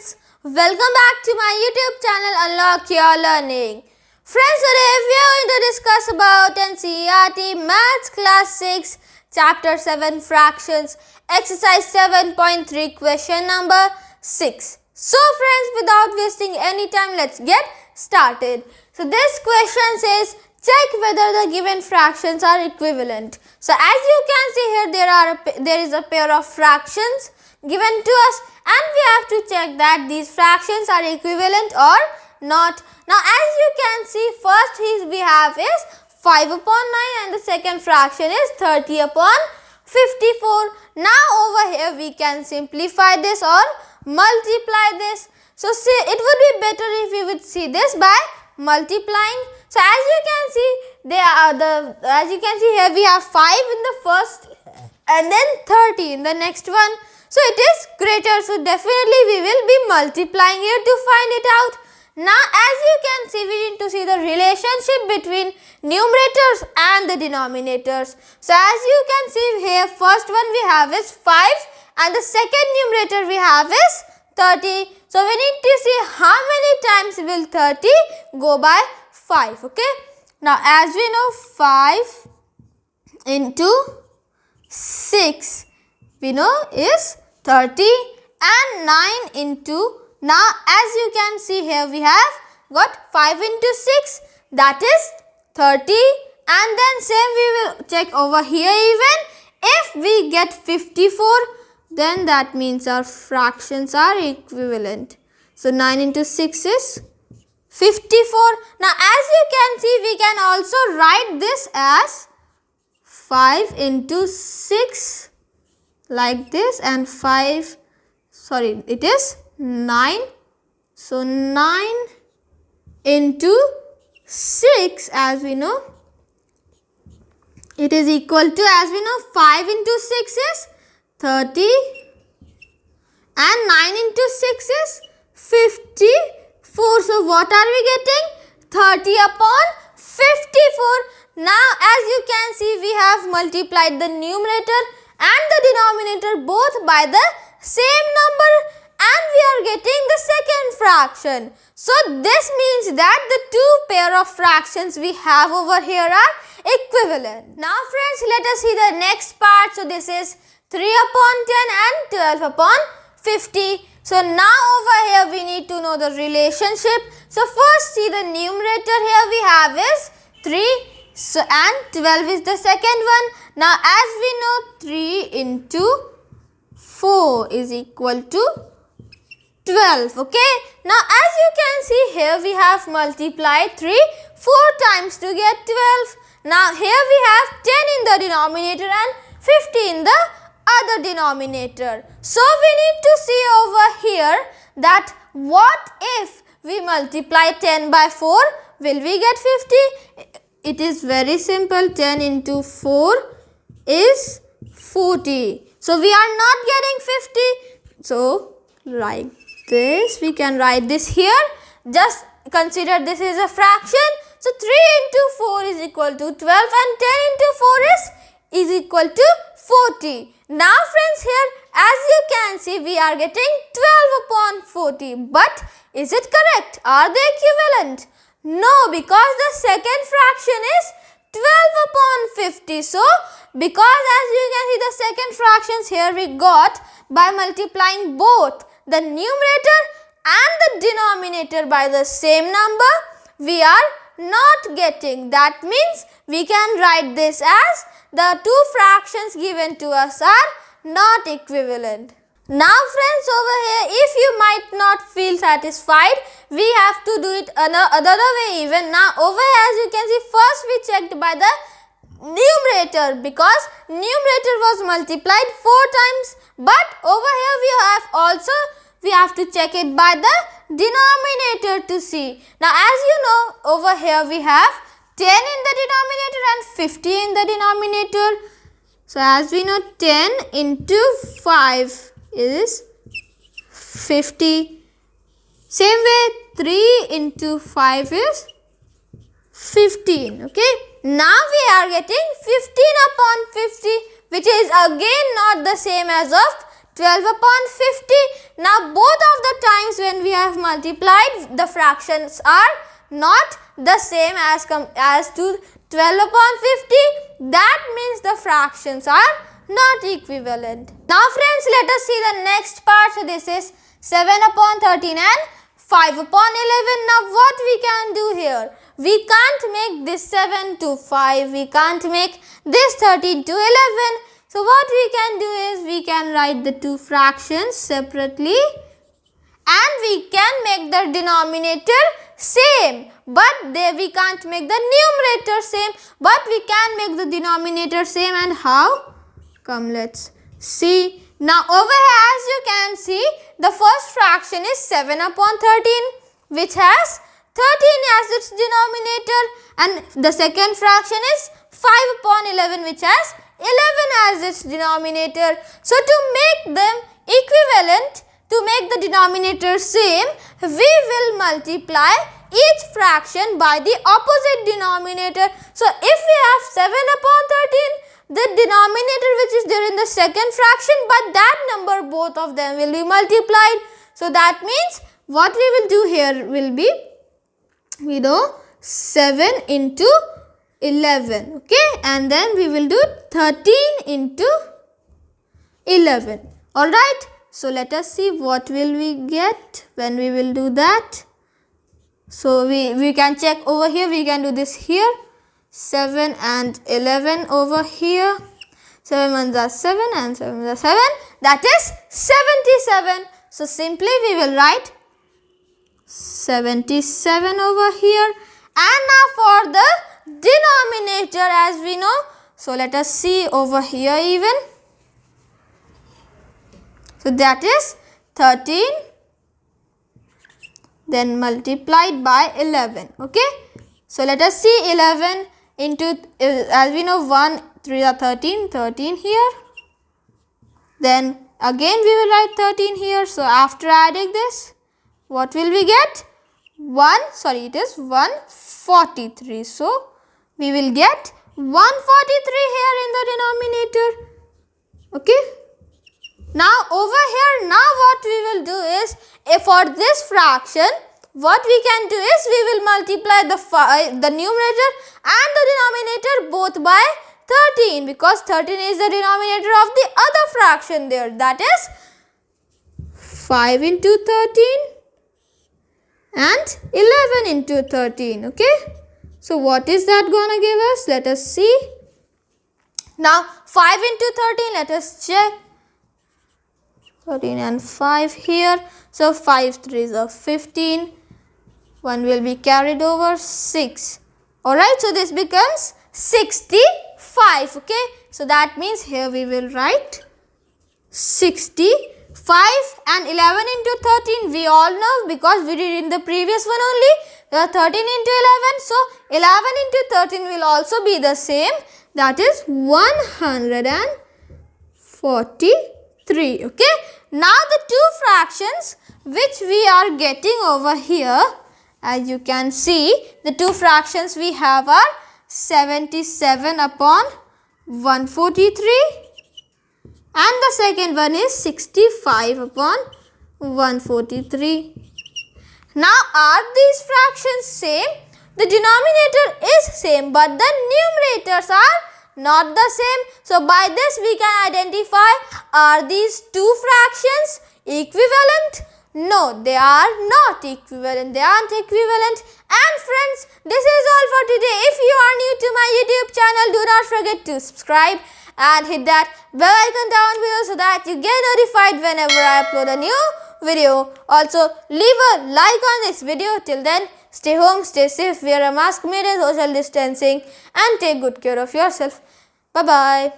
friends, welcome back to my YouTube channel Unlock Your Learning. Friends, today we are going to discuss about NCERT Maths Class 6 Chapter 7 Fractions Exercise 7.3 question number 6. So friends, without wasting any time, let's get started. So this question says, check whether the given fractions are equivalent. So as you can see here, there is a pair of fractions given to us and we have to check that these fractions are equivalent or not. Now as you can see, first we have is 5 upon 9 and the second fraction is 30 upon 54. Now over here we can simplify this or multiply this. So see, it would be better if we would see this by multiplying. So as you can see here we have 5 in the first and then 30 in the next one. So it is greater. So definitely we will be multiplying here to find it out. Now as you can see, we need to see the relationship between numerators and the denominators. So as you can see here, first one we have is 5 and the second numerator we have is 30. So we need to see how many times will 30 go by 5. Okay. Now as we know, 5 into 6 we know is 30 and 9 into, now as you can see here we have got 5 into 6, that is 30, and then same we will check over here even. If we get 54, then that means our fractions are equivalent. So 9 into 6 is 54. Now as you can see, we can also write this as 5 into 6 like this, and it is 9. So 9 into 6, as we know, it is equal to, as we know, 5 into 6 is 30 and 9 into 6 is 54. So what are we getting? 30 upon 54. Now as you can see, we have multiplied the numerator and the denominator both by the same number and we are getting the second fraction. So this means that the two pair of fractions we have over here are equivalent. Now friends, let us see the next part. So this is 3 upon 10 and 12 upon 50. So now over here we need to know the relationship. So first see the numerator here we have is 3. So and 12 is the second one. Now as we know, 3 into 4 is equal to 12. Okay. Now as you can see here, we have multiplied 3 4 times to get 12. Now here we have 10 in the denominator and 50 in the other denominator. So we need to see over here that what if we multiply 10 by 4, will we get 50? It is very simple. 10 into 4 is 40. So we are not getting 50. So like this, we can write this here. Just consider this is a fraction. So 3 into 4 is equal to 12 and 10 into 4 is equal to 40. Now friends, here as you can see, we are getting 12 upon 40. But is it correct? Are they equivalent? No, because the second fraction is 12 upon 50. So because as you can see, the second fractions here we got by multiplying both the numerator and the denominator by the same number, we are not getting. That means we can write this as the two fractions given to us are not equivalent. Now friends, over here, if you might not feel satisfied, we have to do it another way even. Now over here as you can see, first we checked by the numerator because numerator was multiplied 4 times, but over here we have to check it by the denominator to see. Now as you know, over here we have 10 in the denominator and 50 in the denominator. So as we know, 10 into 5 is 50. Same way, 3 into 5 is 15. Okay. Now we are getting 15 upon 50, which is again not the same as of 12 upon 50. Now both of the times when we have multiplied, the fractions are not the same as to 12 upon 50. That means the fractions are not equivalent. Now friends, let us see the next part. So this is 7 upon 13 and 5 upon 11. Now what we can do here? We can't make this 7 to 5. We can't make this 13 to 11. So what we can do is we can write the two fractions separately and we can make the denominator same. But we can't make the numerator same. But we can make the denominator same. And how? Come, let's see. Now over here, as you can see, the first fraction is 7 upon 13, which has 13 as its denominator, and the second fraction is 5 upon 11, which has 11 as its denominator. So to make them equivalent, to make the denominator same, we will multiply each fraction by the opposite denominator. So if we have 7 upon 13, the denominator which is there in the second fraction, but that number, both of them will be multiplied. So that means what we will do here will be, we know 7 into 11, okay, and then we will do 13 into 11. Alright, so let us see what will we get when we will do that. So we can check over here, we can do this here, 7 and 11 over here, 7 ones are 7 and 7 ones are 7, that is 77. So simply we will write 77 over here. And now for the denominator, as we know, so let us see over here even. So that is 13 then multiplied by 11, okay. So let us see 11 into, as we know, 1, 3 are 13, 13 here. Then again we will write 13 here. So after adding this, what will we get? It is 143. So we will get 143 here in the denominator, okay. Now over here, now what we will do is, for this fraction, what we can do is we will multiply the numerator and the denominator both by 13, because 13 is the denominator of the other fraction there, that is 5 into 13 and 11 into 13, okay. So what is that gonna give us? Let us see. Now 5 into 13, let us check. 13 and 5 here. So 5 3s are 15. 1 will be carried over, 6. Alright, so this becomes 65, okay. So that means here we will write 65 and 11 into 13 we all know, because we did in the previous one only. 13 into 11, so 11 into 13 will also be the same, that is 143, okay. Now the two fractions which we are getting over here, as you can see, the two fractions we have are 77 upon 143 and the second one is 65 upon 143. Now are these fractions same? The denominator is same, but the numerators are not the same. So by this we can identify, are these two fractions equivalent? No, they are not equivalent. They aren't equivalent. And friends, this is all for today. If you are new to my YouTube channel, do not forget to subscribe and hit that bell icon down below so that you get notified whenever I upload a new video. Also, leave a like on this video. Till then, stay home, stay safe, wear a mask, maintain social distancing and take good care of yourself. Bye-bye.